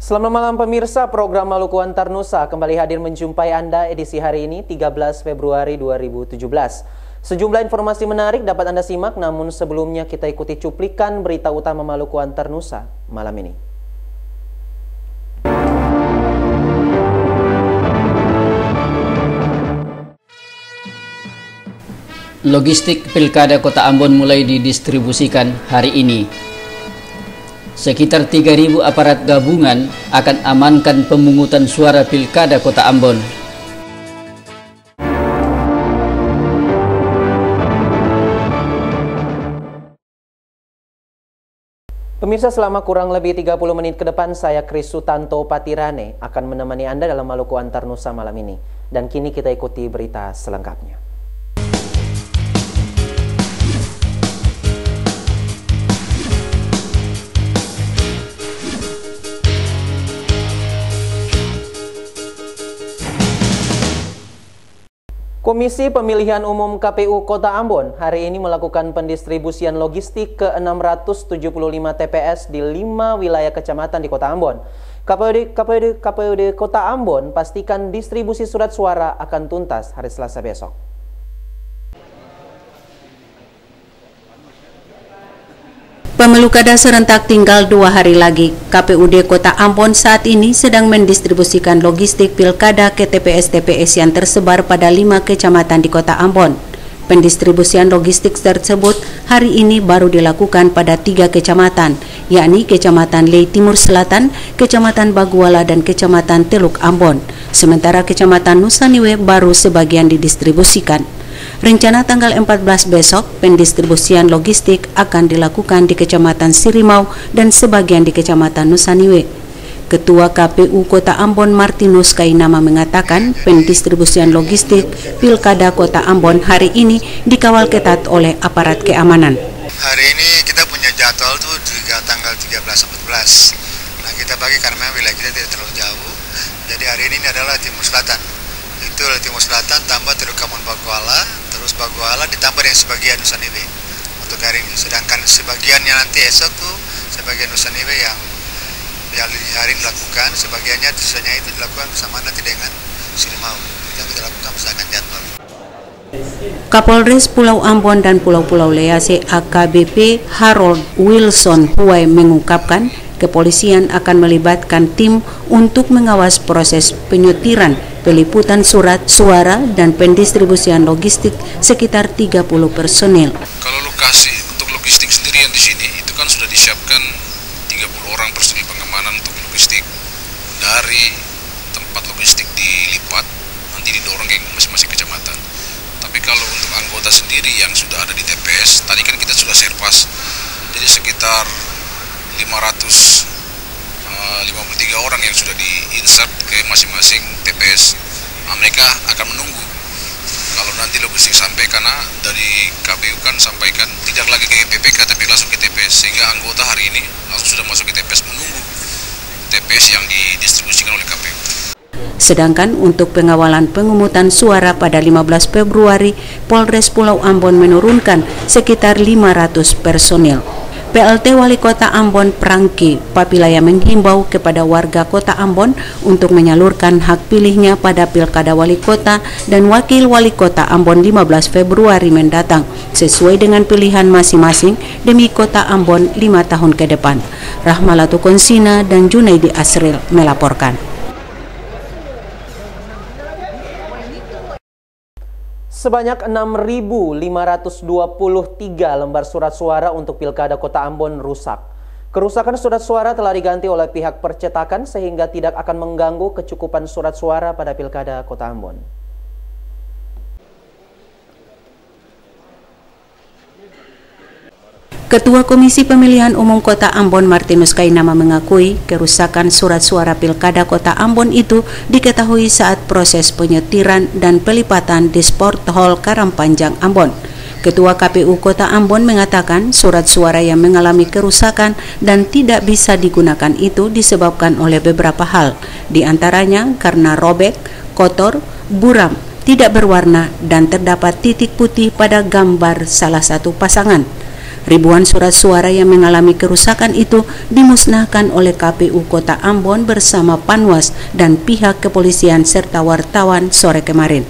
Selamat malam pemirsa, program Maluku Antar Nusa kembali hadir menjumpai Anda edisi hari ini 13 Februari 2017. Sejumlah informasi menarik dapat Anda simak, namun sebelumnya kita ikuti cuplikan berita utama Maluku Antar Nusa malam ini. Logistik Pilkada Kota Ambon mulai didistribusikan hari ini. Sekitar 3.000 aparat gabungan akan amankan pemungutan suara Pilkada Kota Ambon. Pemirsa, selama kurang lebih 30 menit ke depan, saya Kris Sutanto Patirane akan menemani Anda dalam Maluku Antar Nusa malam ini. Dan kini kita ikuti berita selengkapnya. Komisi Pemilihan Umum KPU Kota Ambon hari ini melakukan pendistribusian logistik ke 675 TPS di 5 wilayah kecamatan di Kota Ambon. KPUD Kota Ambon pastikan distribusi surat suara akan tuntas hari Selasa besok. Pemilu kada serentak tinggal 2 hari lagi. KPUD Kota Ambon saat ini sedang mendistribusikan logistik pilkada ke TPS-TPS yang tersebar pada 5 kecamatan di Kota Ambon. Pendistribusian logistik tersebut hari ini baru dilakukan pada 3 kecamatan, yakni Kecamatan Lei Timur Selatan, Kecamatan Baguala, dan Kecamatan Teluk Ambon. Sementara Kecamatan Nusaniwe baru sebagian didistribusikan. Rencana tanggal 14 besok, pendistribusian logistik akan dilakukan di Kecamatan Sirimau dan sebagian di Kecamatan Nusaniwe. Ketua KPU Kota Ambon Martinus Kainama mengatakan pendistribusian logistik Pilkada Kota Ambon hari ini dikawal ketat oleh aparat keamanan. Hari ini kita punya jadwal tuh juga tanggal 13-14. Nah, kita bagi karena wilayah kita tidak terlalu jauh. Jadi hari ini adalah Timur Selatan. Itu Timur Selatan tambah Teluk Ambon Baguala, terus Baguala ditambah yang sebagian Nusaniwe untuk hari ini. Sedangkan sebagiannya nanti esok tuh sebagian Nusaniwe yang hari ini dilakukan, sebagiannya sisanya itu dilakukan bersama nanti dengan Sirimau. Itu yang kita lakukan berdasarkan jadwal. Kapolres Pulau Ambon dan Pulau-Pulau Lease AKBP Harold Wilson Huai mengungkapkan kepolisian akan melibatkan tim untuk mengawas proses penyutiran, peliputan surat suara, dan pendistribusian logistik sekitar 30 personil. Kalau lokasi untuk logistik sendiri yang di sini itu kan sudah disiapkan 30 orang personil pengamanan untuk logistik. Dari tempat logistik dilipat, nanti didorong ke masing-masing kecamatan. Tapi kalau untuk anggota sendiri yang sudah ada di TPS, tadi kan kita sudah serpas, jadi sekitar 553 orang yang sudah diinsert ke masing-masing TPS. Nah, mereka akan menunggu kalau nanti logistik sampai, karena dari KPU kan sampaikan tidak lagi ke PPK tapi langsung ke TPS, sehingga anggota hari ini langsung sudah masuk ke TPS menunggu TPS yang didistribusikan oleh KPU. Sedangkan untuk pengawalan pemungutan suara pada 15 Februari, Polres Pulau Ambon menurunkan sekitar 500 personil. PLT Wali Kota Ambon Prangki Papilaya menghimbau kepada warga Kota Ambon untuk menyalurkan hak pilihnya pada Pilkada Wali Kota dan Wakil Wali Kota Ambon 15 Februari mendatang sesuai dengan pilihan masing-masing demi Kota Ambon 5 tahun ke depan. Rahmalatu Konsina dan Junaidi Asril melaporkan. Sebanyak 6.523 lembar surat suara untuk Pilkada Kota Ambon rusak. Kerusakan surat suara telah diganti oleh pihak percetakan sehingga tidak akan mengganggu kecukupan surat suara pada Pilkada Kota Ambon. Ketua Komisi Pemilihan Umum Kota Ambon Martinus Kainama mengakui kerusakan surat suara Pilkada Kota Ambon itu diketahui saat proses penyetiran dan pelipatan di Sport Hall Karangpanjang Ambon. Ketua KPU Kota Ambon mengatakan surat suara yang mengalami kerusakan dan tidak bisa digunakan itu disebabkan oleh beberapa hal, diantaranya karena robek, kotor, buram, tidak berwarna, dan terdapat titik putih pada gambar salah satu pasangan. Ribuan surat suara yang mengalami kerusakan itu dimusnahkan oleh KPU Kota Ambon bersama Panwas dan pihak kepolisian serta wartawan sore kemarin.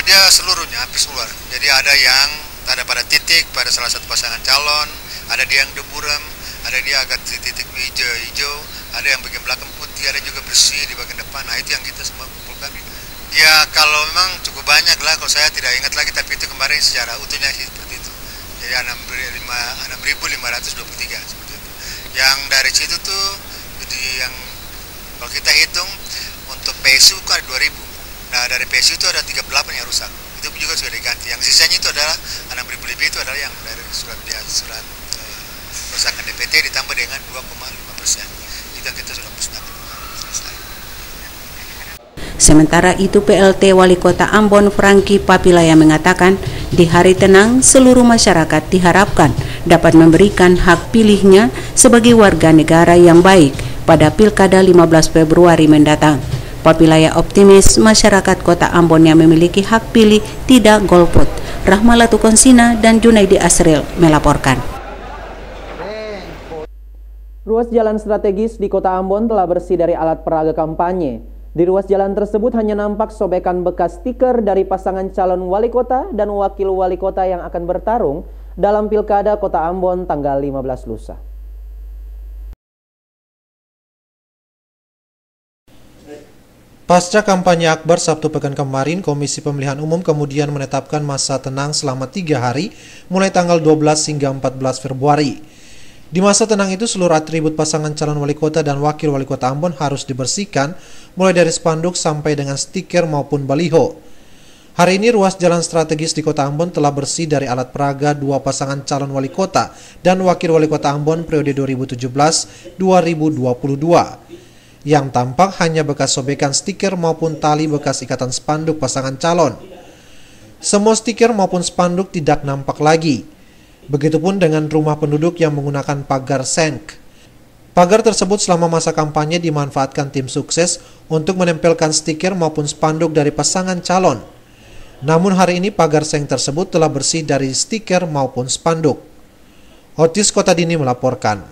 Dia seluruhnya hampir seluruh. Jadi ada yang ada pada titik pada salah satu pasangan calon, ada dia yang deburam, ada dia agak titik hijau, ada yang bagian belakang putih, ada juga bersih di bagian depan. Nah itu yang kita semua kumpulkan. Ya kalau memang cukup banyak lah, kalau saya tidak ingat lagi, tapi itu kemarin secara utuhnya sih seperti itu. Jadi 6.523 seperti itu. Yang dari situ tuh, jadi yang kalau kita hitung untuk PSU kan ada 2.000. Nah dari PSU itu ada 38 yang rusak. Itu juga sudah diganti. Yang sisanya itu adalah 6.000 lebih, itu adalah yang dari surat kerusakan DPT ditambah dengan 2,5%. Itu yang kita sudah musnahkan. Sementara itu PLT Wali Kota Ambon Franky Papilaya mengatakan di hari tenang seluruh masyarakat diharapkan dapat memberikan hak pilihnya sebagai warga negara yang baik pada Pilkada 15 Februari mendatang. Papilaya optimis masyarakat Kota Ambon yang memiliki hak pilih tidak golput. Rahmalatu Konsina dan Junaidi Asril melaporkan. Ruas jalan strategis di Kota Ambon telah bersih dari alat peraga kampanye. Di ruas jalan tersebut hanya nampak sobekan bekas stiker dari pasangan calon wali kota dan wakil wali kota yang akan bertarung dalam Pilkada Kota Ambon tanggal 15 lusa. Pasca kampanye akbar Sabtu pekan kemarin, Komisi Pemilihan Umum kemudian menetapkan masa tenang selama 3 hari mulai tanggal 12 hingga 14 Februari. Di masa tenang itu seluruh atribut pasangan calon wali kota dan wakil wali kota Ambon harus dibersihkan mulai dari spanduk sampai dengan stiker maupun baliho. Hari ini ruas jalan strategis di Kota Ambon telah bersih dari alat peraga dua pasangan calon wali kota dan wakil wali kota Ambon periode 2017-2022. Yang tampak hanya bekas sobekan stiker maupun tali bekas ikatan spanduk pasangan calon. Semua stiker maupun spanduk tidak nampak lagi. Begitupun dengan rumah penduduk yang menggunakan pagar seng. Pagar tersebut selama masa kampanye dimanfaatkan tim sukses untuk menempelkan stiker maupun spanduk dari pasangan calon. Namun hari ini pagar seng tersebut telah bersih dari stiker maupun spanduk. Otis Kota Dini melaporkan.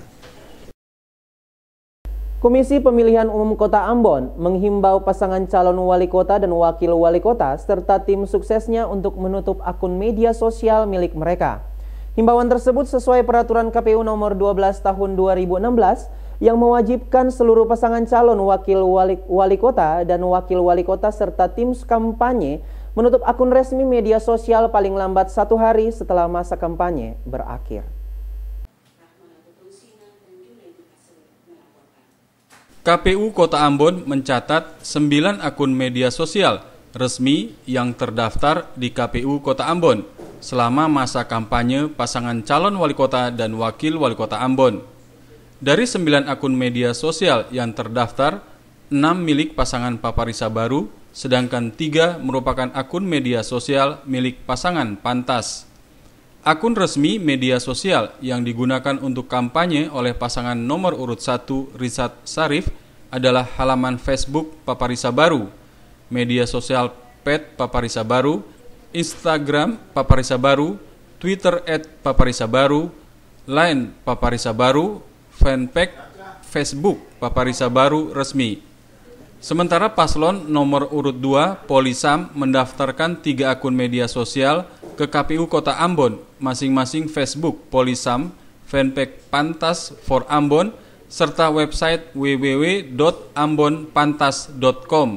Komisi Pemilihan Umum Kota Ambon menghimbau pasangan calon wali kota dan wakil wali kota serta tim suksesnya untuk menutup akun media sosial milik mereka. Himbauan tersebut sesuai peraturan KPU nomor 12 tahun 2016 yang mewajibkan seluruh pasangan calon wakil wali kota dan wakil wali kota serta tim kampanye menutup akun resmi media sosial paling lambat 1 hari setelah masa kampanye berakhir. KPU Kota Ambon mencatat 9 akun media sosial resmi yang terdaftar di KPU Kota Ambon selama masa kampanye pasangan calon wali kota dan wakil wali kota Ambon. Dari 9 akun media sosial yang terdaftar, 6 milik pasangan Paparisa Baru, sedangkan 3 merupakan akun media sosial milik pasangan Pantas. Akun resmi media sosial yang digunakan untuk kampanye oleh pasangan nomor urut 1 Rizat Sarif adalah halaman Facebook Paparisa Baru, media sosial Pet Paparisa Baru, Instagram Paparisa Baru, Twitter @Paparisa Baru, Line Paparisa Baru, fanpage Facebook Paparisa Baru resmi. Sementara paslon nomor urut 2 Polisam mendaftarkan 3 akun media sosial ke KPU Kota Ambon, masing-masing Facebook Polisam, fanpage Pantas for Ambon, serta website www.ambonpantas.com.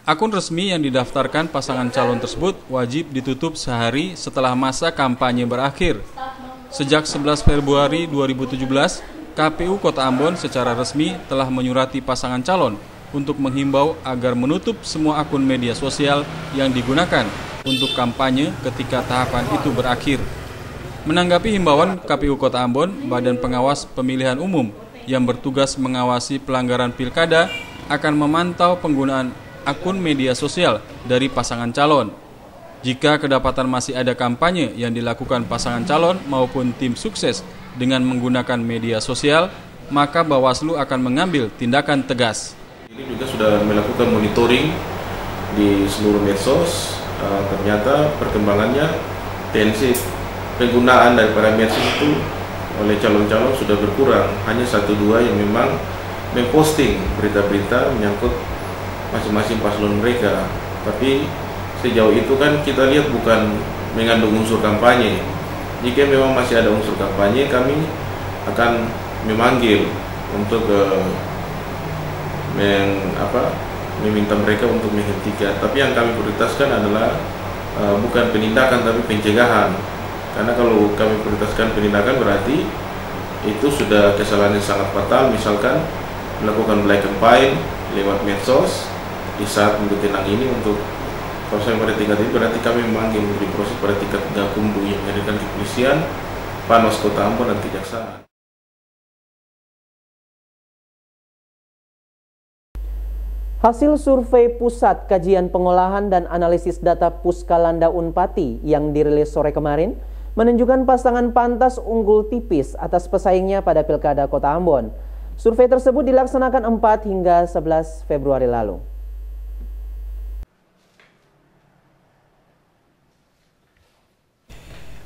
Akun resmi yang didaftarkan pasangan calon tersebut wajib ditutup sehari setelah masa kampanye berakhir. Sejak 11 Februari 2017, KPU Kota Ambon secara resmi telah menyurati pasangan calon untuk menghimbau agar menutup semua akun media sosial yang digunakan untuk kampanye ketika tahapan itu berakhir. Menanggapi himbauan KPU Kota Ambon, Badan Pengawas Pemilihan Umum yang bertugas mengawasi pelanggaran pilkada akan memantau penggunaan akun media sosial dari pasangan calon. Jika kedapatan masih ada kampanye yang dilakukan pasangan calon maupun tim sukses dengan menggunakan media sosial, maka Bawaslu akan mengambil tindakan tegas. Ini juga sudah melakukan monitoring di seluruh medsos. Ternyata perkembangannya tensi penggunaan daripada medsos itu oleh calon-calon sudah berkurang. Hanya 1-2 yang memang memposting berita-berita menyangkut masing-masing paslon mereka. Tapi sejauh itu kan kita lihat bukan mengandung unsur kampanye. Jika memang masih ada unsur kampanye, kami akan memanggil untuk meminta mereka untuk menghentikan. Tapi yang kami prioritaskan adalah bukan penindakan tapi pencegahan. Karena kalau kami prioritaskan penindakan berarti itu sudah kesalahan yang sangat fatal. Misalkan melakukan black campaign lewat medsos di saat minggu tenang ini. Untuk kalau sampai pada tingkat ini berarti kami memanggil untuk diproses pada tingkat Gakumdu yang menghadirkan kepolisian, Panwas Kota Ambon dan Kejaksaan. Hasil survei Pusat Kajian Pengolahan dan Analisis Data Puskalanda Unpati yang dirilis sore kemarin menunjukkan pasangan pantas unggul tipis atas pesaingnya pada Pilkada Kota Ambon. Survei tersebut dilaksanakan 4 hingga 11 Februari lalu.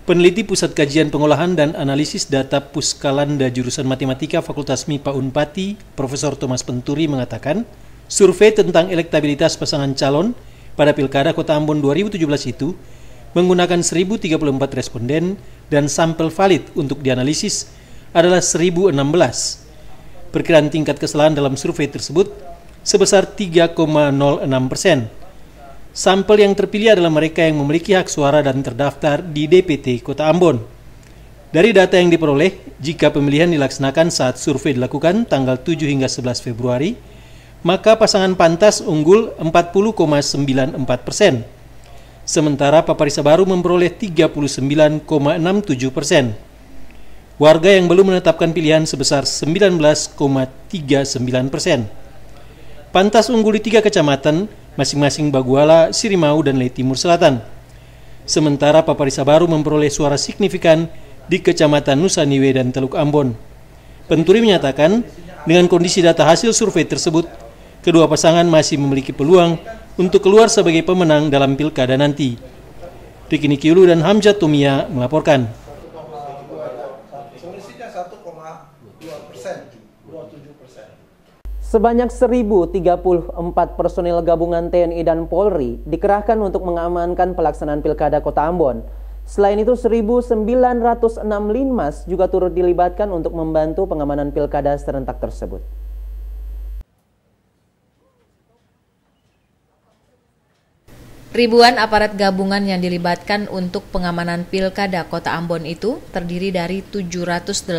Peneliti Pusat Kajian Pengolahan dan Analisis Data Puskalanda jurusan Matematika Fakultas MIPA Unpati, Profesor Thomas Penturi mengatakan, survei tentang elektabilitas pasangan calon pada Pilkada Kota Ambon 2017 itu menggunakan 1.034 responden dan sampel valid untuk dianalisis adalah 1.016. Perkiraan tingkat kesalahan dalam survei tersebut sebesar 3,06%. Sampel yang terpilih adalah mereka yang memiliki hak suara dan terdaftar di DPT Kota Ambon. Dari data yang diperoleh, jika pemilihan dilaksanakan saat survei dilakukan tanggal 7 hingga 11 Februari, maka pasangan pantas unggul 40,94%. Sementara Paparisa Baru memperoleh 39,67%. Warga yang belum menetapkan pilihan sebesar 19,39%. Pantas unggul di 3 kecamatan, masing-masing Baguala, Sirimau, dan Lei Timur Selatan. Sementara Paparisa Baru memperoleh suara signifikan di Kecamatan Nusa Niwe dan Teluk Ambon. Penturi menyatakan, dengan kondisi data hasil survei tersebut, kedua pasangan masih memiliki peluang untuk keluar sebagai pemenang dalam pilkada nanti. Riki Nikiulu dan Hamzah Tumia melaporkan. Sebanyak 1.034 personil gabungan TNI dan Polri dikerahkan untuk mengamankan pelaksanaan Pilkada Kota Ambon. Selain itu, 1.906 linmas juga turut dilibatkan untuk membantu pengamanan Pilkada serentak tersebut. Ribuan aparat gabungan yang dilibatkan untuk pengamanan Pilkada Kota Ambon itu terdiri dari 784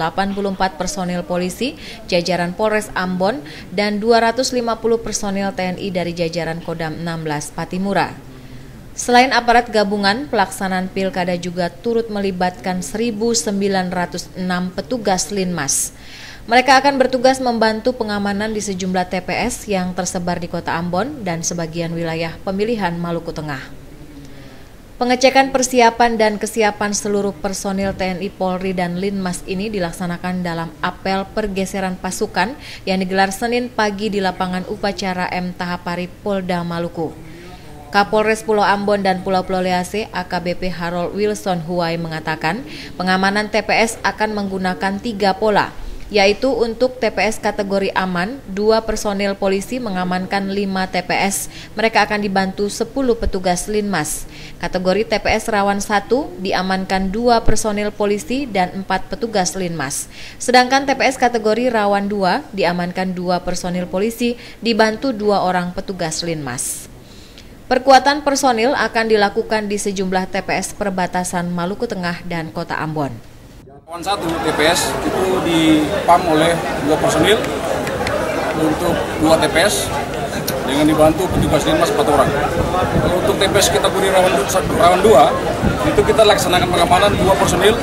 personil polisi, jajaran Polres Ambon, dan 250 personil TNI dari jajaran Kodam 16 Patimura. Selain aparat gabungan, pelaksanaan Pilkada juga turut melibatkan 1.906 petugas linmas. Mereka akan bertugas membantu pengamanan di sejumlah TPS yang tersebar di Kota Ambon dan sebagian wilayah pemilihan Maluku Tengah. Pengecekan persiapan dan kesiapan seluruh personil TNI, Polri, dan Linmas ini dilaksanakan dalam apel pergeseran pasukan yang digelar Senin pagi di lapangan upacara M. Tahapari, Polda Maluku. Kapolres Pulau Ambon dan Pulau Lease AKBP Harold Wilson Huwai mengatakan pengamanan TPS akan menggunakan 3 pola, yaitu untuk TPS kategori aman, 2 personil polisi mengamankan 5 TPS. Mereka akan dibantu 10 petugas Linmas. Kategori TPS rawan 1 diamankan 2 personil polisi dan 4 petugas Linmas. Sedangkan TPS kategori rawan 2 diamankan 2 personil polisi dibantu 2 orang petugas Linmas. Perkuatan personil akan dilakukan di sejumlah TPS perbatasan Maluku Tengah dan Kota Ambon. Rawan 1 TPS itu dipam oleh 2 personil untuk 2 TPS dengan dibantu petugas Linmas 4 orang. Kalau untuk TPS kategori rawan 2 itu kita laksanakan pengamanan 2 personil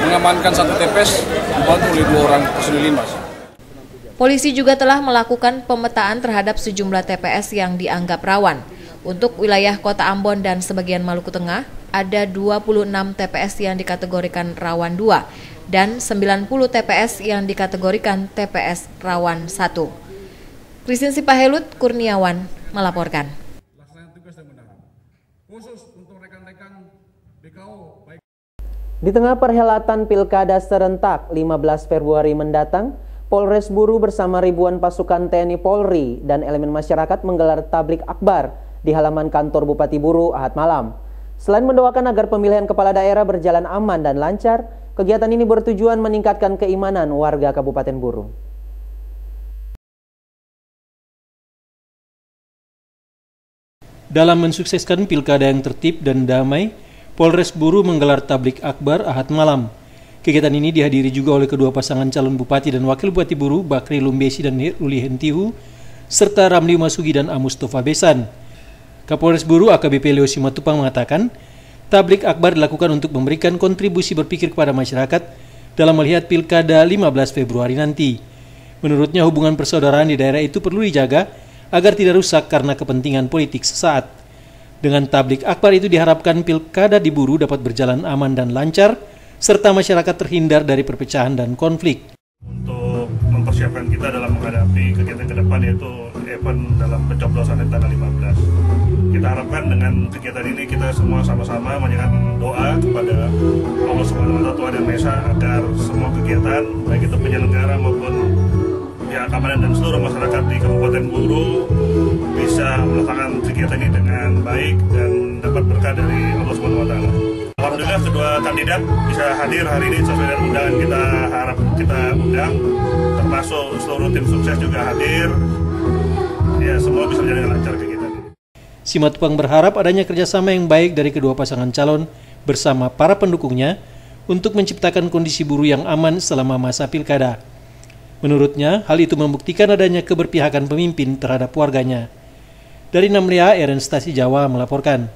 mengamankan 1 TPS dibantu oleh 2 orang personil Linmas. Polisi juga telah melakukan pemetaan terhadap sejumlah TPS yang dianggap rawan. Untuk wilayah Kota Ambon dan sebagian Maluku Tengah, ada 26 TPS yang dikategorikan rawan 2 dan 90 TPS yang dikategorikan TPS rawan 1. Christine Sipahelut Kurniawan melaporkan. Di tengah perhelatan Pilkada serentak 15 Februari mendatang, Polres Buru bersama ribuan pasukan TNI Polri dan elemen masyarakat menggelar tablik akbar di halaman kantor Bupati Buru Ahad malam. Selain mendoakan agar pemilihan kepala daerah berjalan aman dan lancar, kegiatan ini bertujuan meningkatkan keimanan warga Kabupaten Buru. Dalam mensukseskan pilkada yang tertib dan damai, Polres Buru menggelar tablik akbar Ahad malam. Kegiatan ini dihadiri juga oleh kedua pasangan calon Bupati dan Wakil Bupati Buru, Bakri Lumbesi dan Ruli Hentihu, serta Ramli Masugi dan Amustofa Besan. Kapolres Buru AKBP Leo Simatupang mengatakan, tablik akbar dilakukan untuk memberikan kontribusi berpikir kepada masyarakat dalam melihat pilkada 15 Februari nanti. Menurutnya hubungan persaudaraan di daerah itu perlu dijaga agar tidak rusak karena kepentingan politik sesaat. Dengan tablik akbar itu diharapkan pilkada di Buru dapat berjalan aman dan lancar, serta masyarakat terhindar dari perpecahan dan konflik. Untuk mempersiapkan kita dalam menghadapi kegiatan ke depan, yaitu event dalam pencoblosan tanggal 15. Kita harapkan dengan kegiatan ini kita semua sama-sama menyatakan doa kepada Allah Subhanahu wa Ta'ala, Tuhan Yang Maha Esa, agar semua kegiatan baik itu penyelenggara maupun pihak keamanan dan seluruh masyarakat di Kabupaten Buru bisa melaksanakan kegiatan ini dengan baik dan dapat berkah dari Allah Subhanahu wa Ta'ala. Alhamdulillah kedua kandidat bisa hadir hari ini sesuai dengan undangan kita undang, termasuk seluruh tim sukses juga hadir. Ya, semua bisa berjalan dengan lancar kegiatan ini. Simatupang berharap adanya kerjasama yang baik dari kedua pasangan calon bersama para pendukungnya untuk menciptakan kondisi Buru yang aman selama masa pilkada. Menurutnya, hal itu membuktikan adanya keberpihakan pemimpin terhadap warganya. Dari Namlia, RN Stasi Jawa melaporkan.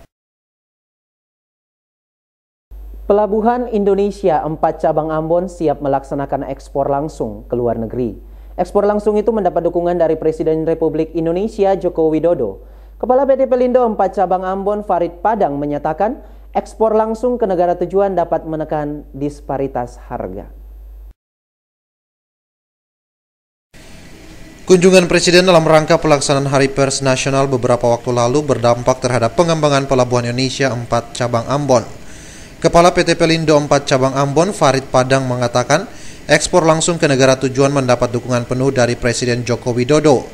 Pelabuhan Indonesia 4 cabang Ambon siap melaksanakan ekspor langsung ke luar negeri. Ekspor langsung itu mendapat dukungan dari Presiden Republik Indonesia Joko Widodo. Kepala PT Pelindo 4 cabang Ambon Farid Padang menyatakan ekspor langsung ke negara tujuan dapat menekan disparitas harga. Kunjungan Presiden dalam rangka pelaksanaan Hari Pers Nasional beberapa waktu lalu berdampak terhadap pengembangan Pelabuhan Indonesia 4 cabang Ambon. Kepala PT Pelindo 4 cabang Ambon Farid Padang mengatakan ekspor langsung ke negara tujuan mendapat dukungan penuh dari Presiden Joko Widodo.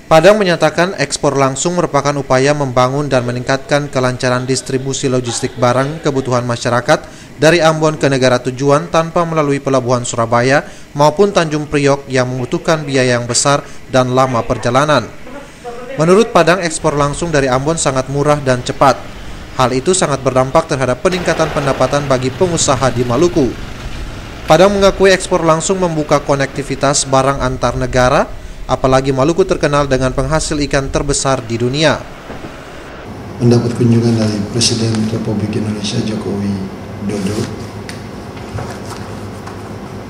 Padang menyatakan ekspor langsung merupakan upaya membangun dan meningkatkan kelancaran distribusi logistik barang kebutuhan masyarakat dari Ambon ke negara tujuan tanpa melalui Pelabuhan Surabaya maupun Tanjung Priok yang membutuhkan biaya yang besar dan lama perjalanan. Menurut Padang, ekspor langsung dari Ambon sangat murah dan cepat. Hal itu sangat berdampak terhadap peningkatan pendapatan bagi pengusaha di Maluku. Padang mengakui ekspor langsung membuka konektivitas barang antar negara, apalagi Maluku terkenal dengan penghasil ikan terbesar di dunia. Mendapat kunjungan dari Presiden Republik Indonesia Joko Widodo,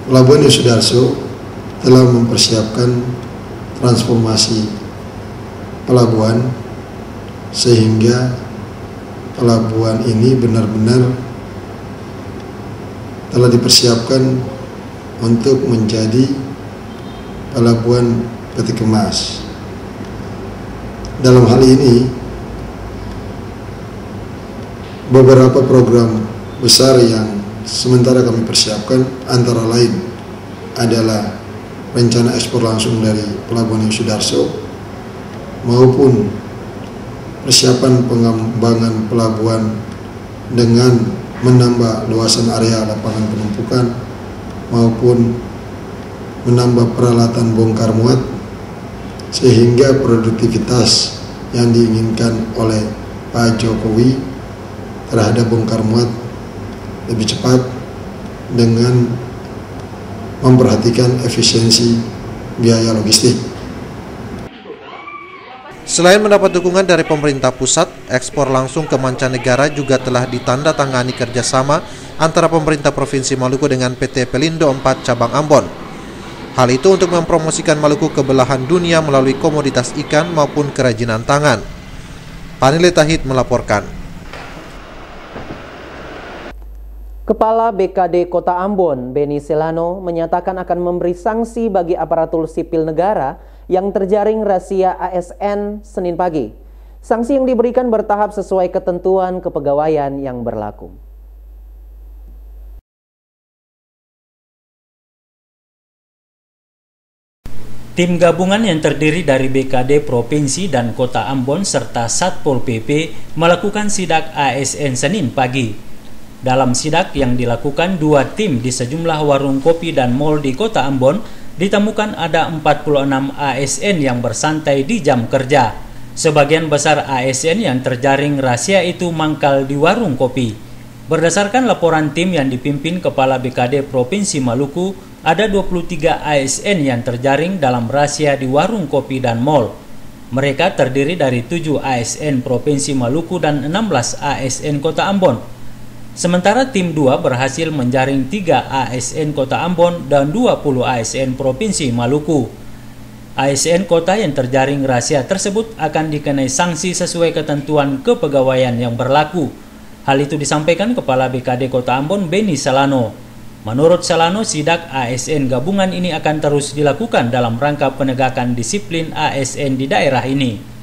Pelabuhan Yosudarso telah mempersiapkan transformasi pelabuhan sehingga pelabuhan ini benar-benar telah dipersiapkan untuk menjadi pelabuhan peti kemas. Dalam hal ini, beberapa program besar yang sementara kami persiapkan antara lain adalah rencana ekspor langsung dari Pelabuhan Yosudarso maupun persiapan pengembangan pelabuhan dengan menambah luasan area lapangan penumpukan maupun menambah peralatan bongkar muat sehingga produktivitas yang diinginkan oleh Pak Jokowi terhadap bongkar muat lebih cepat dengan memperhatikan efisiensi biaya logistik. Selain mendapat dukungan dari pemerintah pusat, ekspor langsung ke mancanegara juga telah ditandatangani kerjasama antara pemerintah Provinsi Maluku dengan PT Pelindo 4 cabang Ambon. Hal itu untuk mempromosikan Maluku ke belahan dunia melalui komoditas ikan maupun kerajinan tangan. Panile Tahid melaporkan. Kepala BKD Kota Ambon, Beni Selano, menyatakan akan memberi sanksi bagi aparatur sipil negara yang terjaring razia ASN Senin pagi. Sanksi yang diberikan bertahap sesuai ketentuan kepegawaian yang berlaku. Tim gabungan yang terdiri dari BKD Provinsi dan Kota Ambon serta Satpol PP melakukan sidak ASN Senin pagi. Dalam sidak yang dilakukan dua tim di sejumlah warung kopi dan mal di Kota Ambon, ditemukan ada 46 ASN yang bersantai di jam kerja. Sebagian besar ASN yang terjaring razia itu mangkal di warung kopi. Berdasarkan laporan tim yang dipimpin Kepala BKD Provinsi Maluku, ada 23 ASN yang terjaring dalam razia di warung kopi dan mal. Mereka terdiri dari 7 ASN Provinsi Maluku dan 16 ASN Kota Ambon. Sementara tim 2 berhasil menjaring 3 ASN Kota Ambon dan 20 ASN Provinsi Maluku. ASN kota yang terjaring razia tersebut akan dikenai sanksi sesuai ketentuan kepegawaian yang berlaku. Hal itu disampaikan Kepala BKD Kota Ambon, Benny Salano. Menurut Salano, sidak ASN gabungan ini akan terus dilakukan dalam rangka penegakan disiplin ASN di daerah ini.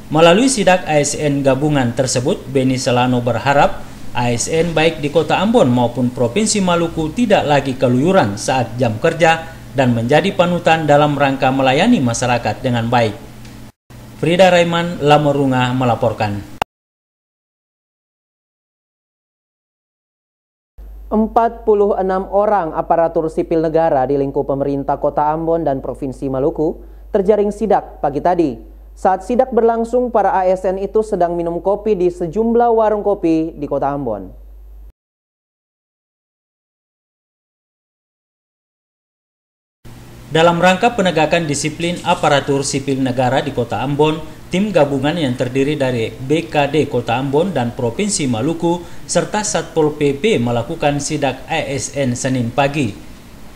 Melalui sidak ASN gabungan tersebut, Benny Salano berharap ASN baik di Kota Ambon maupun Provinsi Maluku tidak lagi keluyuran saat jam kerja dan menjadi panutan dalam rangka melayani masyarakat dengan baik. Frida Raiman, Lamorunga melaporkan. 46 orang aparatur sipil negara di lingkup pemerintah Kota Ambon dan Provinsi Maluku terjaring sidak pagi tadi. Saat sidak berlangsung, para ASN itu sedang minum kopi di sejumlah warung kopi di Kota Ambon. Dalam rangka penegakan disiplin aparatur sipil negara di Kota Ambon, tim gabungan yang terdiri dari BKD Kota Ambon dan Provinsi Maluku serta Satpol PP melakukan sidak ASN Senin pagi.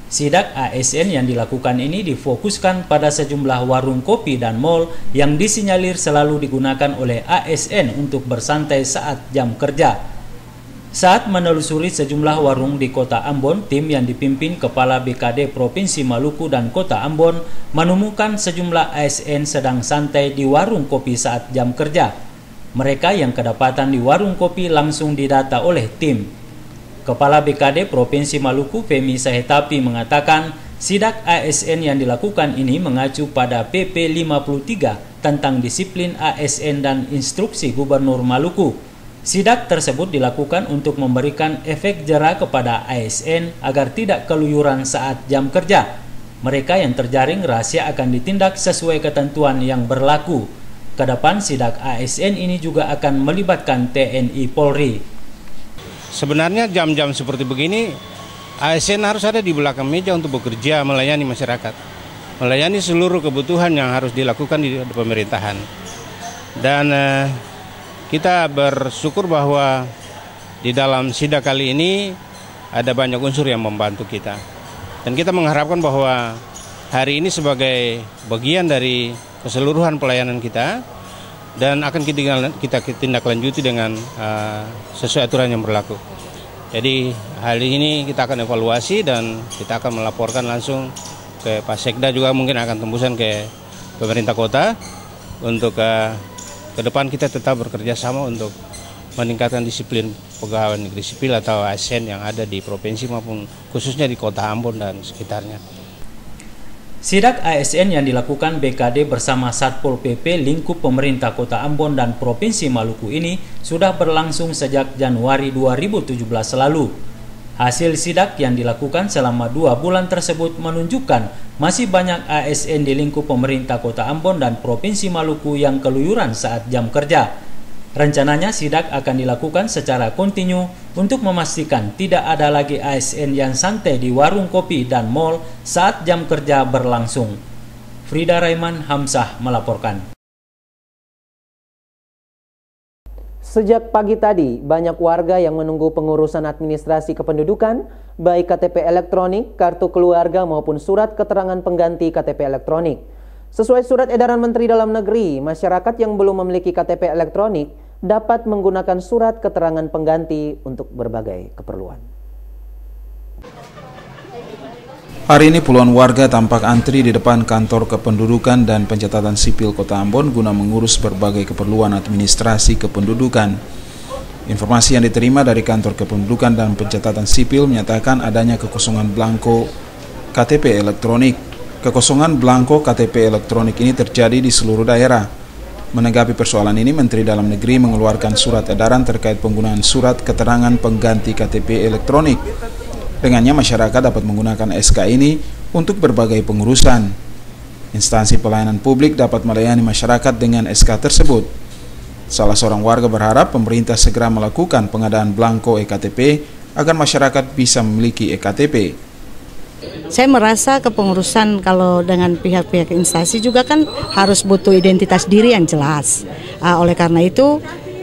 Sidak ASN yang dilakukan ini difokuskan pada sejumlah warung kopi dan mal yang disinyalir selalu digunakan oleh ASN untuk bersantai saat jam kerja. Saat menelusuri sejumlah warung di Kota Ambon, tim yang dipimpin Kepala BKD Provinsi Maluku dan Kota Ambon menemukan sejumlah ASN sedang santai di warung kopi saat jam kerja. Mereka yang kedapatan di warung kopi langsung didata oleh tim. Kepala BKD Provinsi Maluku, Femi Sahetapi, mengatakan sidak ASN yang dilakukan ini mengacu pada PP 53 tentang disiplin ASN dan instruksi Gubernur Maluku. Sidak tersebut dilakukan untuk memberikan efek jera kepada ASN agar tidak keluyuran saat jam kerja. Mereka yang terjaring razia akan ditindak sesuai ketentuan yang berlaku. Kedepan sidak ASN ini juga akan melibatkan TNI Polri. Sebenarnya jam-jam seperti begini, ASN harus ada di belakang meja untuk bekerja melayani masyarakat. Melayani seluruh kebutuhan yang harus dilakukan di pemerintahan. Dan kita bersyukur bahwa di dalam sidak kali ini ada banyak unsur yang membantu kita. Dan kita mengharapkan bahwa hari ini sebagai bagian dari keseluruhan pelayanan kita, dan akan kita tindak lanjuti dengan sesuai aturan yang berlaku. Jadi hari ini kita akan evaluasi dan kita akan melaporkan langsung ke Pak Sekda, juga mungkin akan tembusan ke pemerintah kota untuk ke depan kita tetap bekerja sama untuk meningkatkan disiplin pegawai negeri sipil atau ASN yang ada di provinsi maupun khususnya di Kota Ambon dan sekitarnya. Sidak ASN yang dilakukan BKD bersama Satpol PP lingkup pemerintah Kota Ambon dan Provinsi Maluku ini sudah berlangsung sejak Januari 2017 lalu. Hasil sidak yang dilakukan selama 2 bulan tersebut menunjukkan masih banyak ASN di lingkup pemerintah Kota Ambon dan Provinsi Maluku yang keluyuran saat jam kerja. Rencananya sidak akan dilakukan secara kontinu untuk memastikan tidak ada lagi ASN yang santai di warung kopi dan mal saat jam kerja berlangsung. Frida Raiman, Hamzah melaporkan. Sejak pagi tadi, banyak warga yang menunggu pengurusan administrasi kependudukan, baik KTP elektronik, kartu keluarga maupun surat keterangan pengganti KTP elektronik. Sesuai surat edaran Menteri Dalam Negeri, masyarakat yang belum memiliki KTP elektronik dapat menggunakan surat keterangan pengganti untuk berbagai keperluan. Hari ini puluhan warga tampak antri di depan kantor kependudukan dan pencatatan sipil Kota Ambon guna mengurus berbagai keperluan administrasi kependudukan. Informasi yang diterima dari kantor kependudukan dan pencatatan sipil menyatakan adanya kekosongan belangko KTP elektronik. Kekosongan belangko KTP elektronik ini terjadi di seluruh daerah. Menanggapi persoalan ini, Menteri Dalam Negeri mengeluarkan surat edaran terkait penggunaan surat keterangan pengganti KTP elektronik. Dengannya masyarakat dapat menggunakan SK ini untuk berbagai pengurusan. Instansi pelayanan publik dapat melayani masyarakat dengan SK tersebut. Salah seorang warga berharap pemerintah segera melakukan pengadaan belangko eKTP agar masyarakat bisa memiliki eKTP. Saya merasa kepengurusan kalau dengan pihak-pihak instansi juga kan harus butuh identitas diri yang jelas. Oleh karena itu,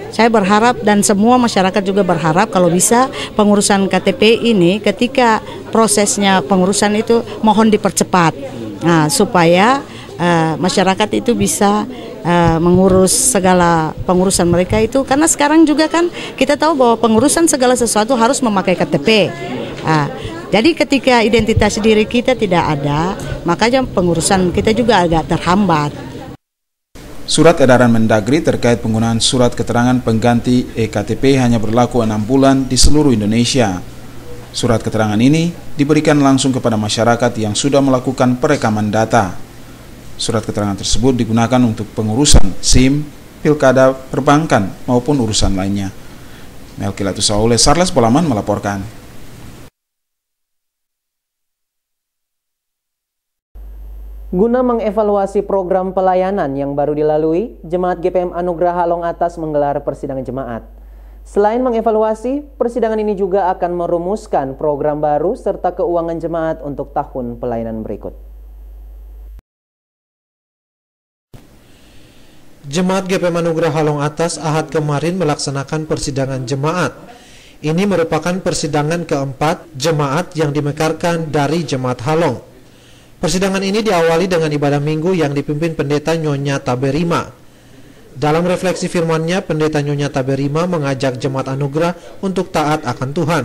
saya berharap dan semua masyarakat juga berharap kalau bisa pengurusan KTP ini ketika prosesnya pengurusan itu mohon dipercepat supaya masyarakat itu bisa mengurus segala pengurusan mereka itu, karena sekarang juga kan kita tahu bahwa pengurusan segala sesuatu harus memakai KTP. Jadi ketika identitas diri kita tidak ada, makanya pengurusan kita juga agak terhambat. Surat edaran Mendagri terkait penggunaan surat keterangan pengganti eKTP hanya berlaku 6 bulan di seluruh Indonesia. Surat keterangan ini diberikan langsung kepada masyarakat yang sudah melakukan perekaman data. Surat keterangan tersebut digunakan untuk pengurusan SIM, pilkada, perbankan, maupun urusan lainnya. Melkilatus Saule, Sarles Bolaman melaporkan. Guna mengevaluasi program pelayanan yang baru dilalui, Jemaat GPM Anugerah Halong Atas menggelar persidangan jemaat. Selain mengevaluasi, persidangan ini juga akan merumuskan program baru serta keuangan jemaat untuk tahun pelayanan berikut. Jemaat GPM Anugerah Halong Atas Ahad kemarin melaksanakan persidangan jemaat. Ini merupakan persidangan keempat jemaat yang dimekarkan dari Jemaat Halong. Persidangan ini diawali dengan ibadah minggu yang dipimpin Pendeta Nyonya Taberima. Dalam refleksi firman-Nya, Pendeta Nyonya Taberima mengajak Jemaat Anugerah untuk taat akan Tuhan.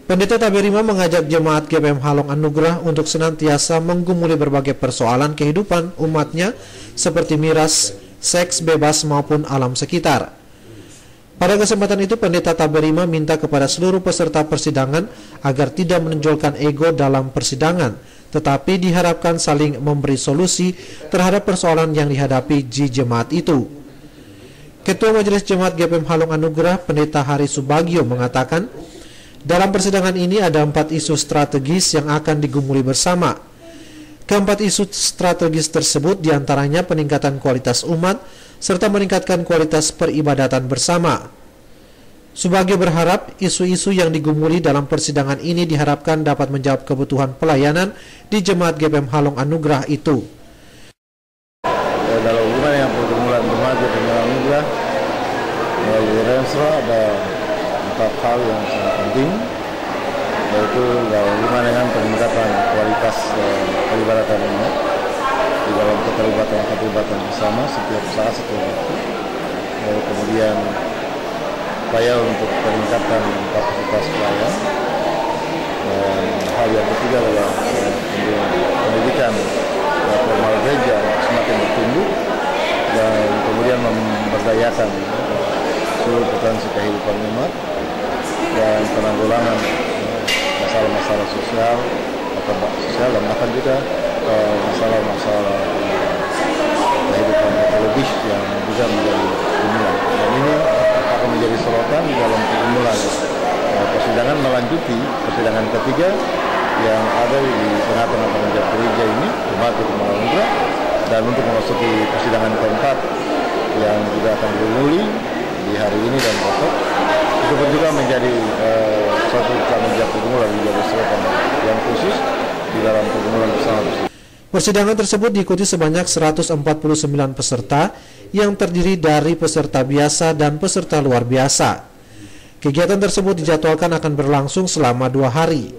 Pendeta Taberima mengajak Jemaat GPM Halong Anugerah untuk senantiasa menggumuli berbagai persoalan kehidupan umatnya seperti miras, seks bebas maupun alam sekitar. Pada kesempatan itu, Pendeta Taberima minta kepada seluruh peserta persidangan agar tidak menonjolkan ego dalam persidangan, tetapi diharapkan saling memberi solusi terhadap persoalan yang dihadapi di jemaat itu. Ketua Majelis Jemaat GPM Halong Anugerah, Pendeta Hari Subagio mengatakan, dalam persidangan ini ada 4 isu strategis yang akan digumuli bersama. Keempat isu strategis tersebut diantaranya peningkatan kualitas umat serta meningkatkan kualitas peribadatan bersama. Subagio berharap isu-isu yang digumuli dalam persidangan ini diharapkan dapat menjawab kebutuhan pelayanan di Jemaat GPM Halong Anugerah itu. Dalam hubungan yang pergumulan Jemaat GPM Halong Anugerah melalui Rensra ada 4 hal yang sangat penting, yaitu dalam hubungan dengan peningkatan kualitas peribadatan umat di dalam keterlibatan bersama setiap saat, setiap waktu. Lalu kemudian upaya untuk peningkatan kapasitas pelayan, dan hal yang ketiga adalah pendidikan formal gereja semakin bertumbuh dan kemudian memberdayakan seluruh potensi kehidupan umat dan penanggulangan masalah-masalah sosial dan bahkan juga masalah-masalah kehidupan ekologis yang juga menjadi dunia. Dan ini akan menjadi sorotan di dalam pergumulan persidangan melanjuti persidangan ketiga yang ada di tengah-tengah penegak gereja ini, Jemaat GPM Halong Anugerah, dan untuk memasuki persidangan keempat yang juga akan dimulai di hari ini dan besok, itu pun juga menjadi suatu tanggung jawab pergumulan, menjadi sorotan yang khusus di dalam pergumulan bersama. Persidangan tersebut diikuti sebanyak 149 peserta yang terdiri dari peserta biasa dan peserta luar biasa. Kegiatan tersebut dijadwalkan akan berlangsung selama 2 hari.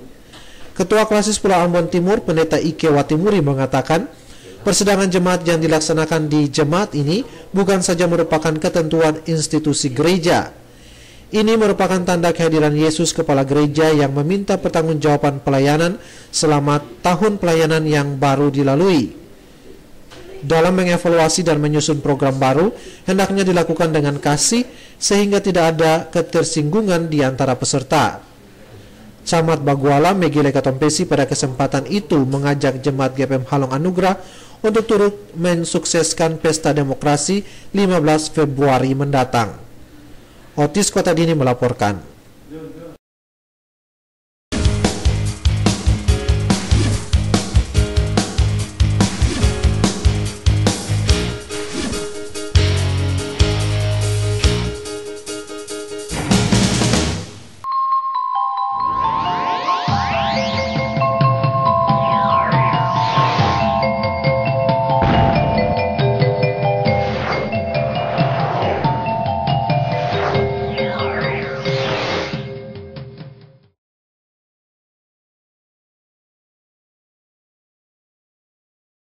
Ketua Klasis Pulau Ambon Timur, Pendeta Ike Watimuri mengatakan, persidangan jemaat yang dilaksanakan di jemaat ini bukan saja merupakan ketentuan institusi gereja. Ini merupakan tanda kehadiran Yesus Kepala Gereja yang meminta pertanggungjawaban pelayanan selama tahun pelayanan yang baru dilalui. Dalam mengevaluasi dan menyusun program baru, hendaknya dilakukan dengan kasih sehingga tidak ada ketersinggungan di antara peserta. Camat Baguala Megile Katompesi pada kesempatan itu mengajak jemaat GPM Halong Anugerah untuk turut mensukseskan Pesta Demokrasi 15 Februari mendatang. Otis Kota Dini melaporkan.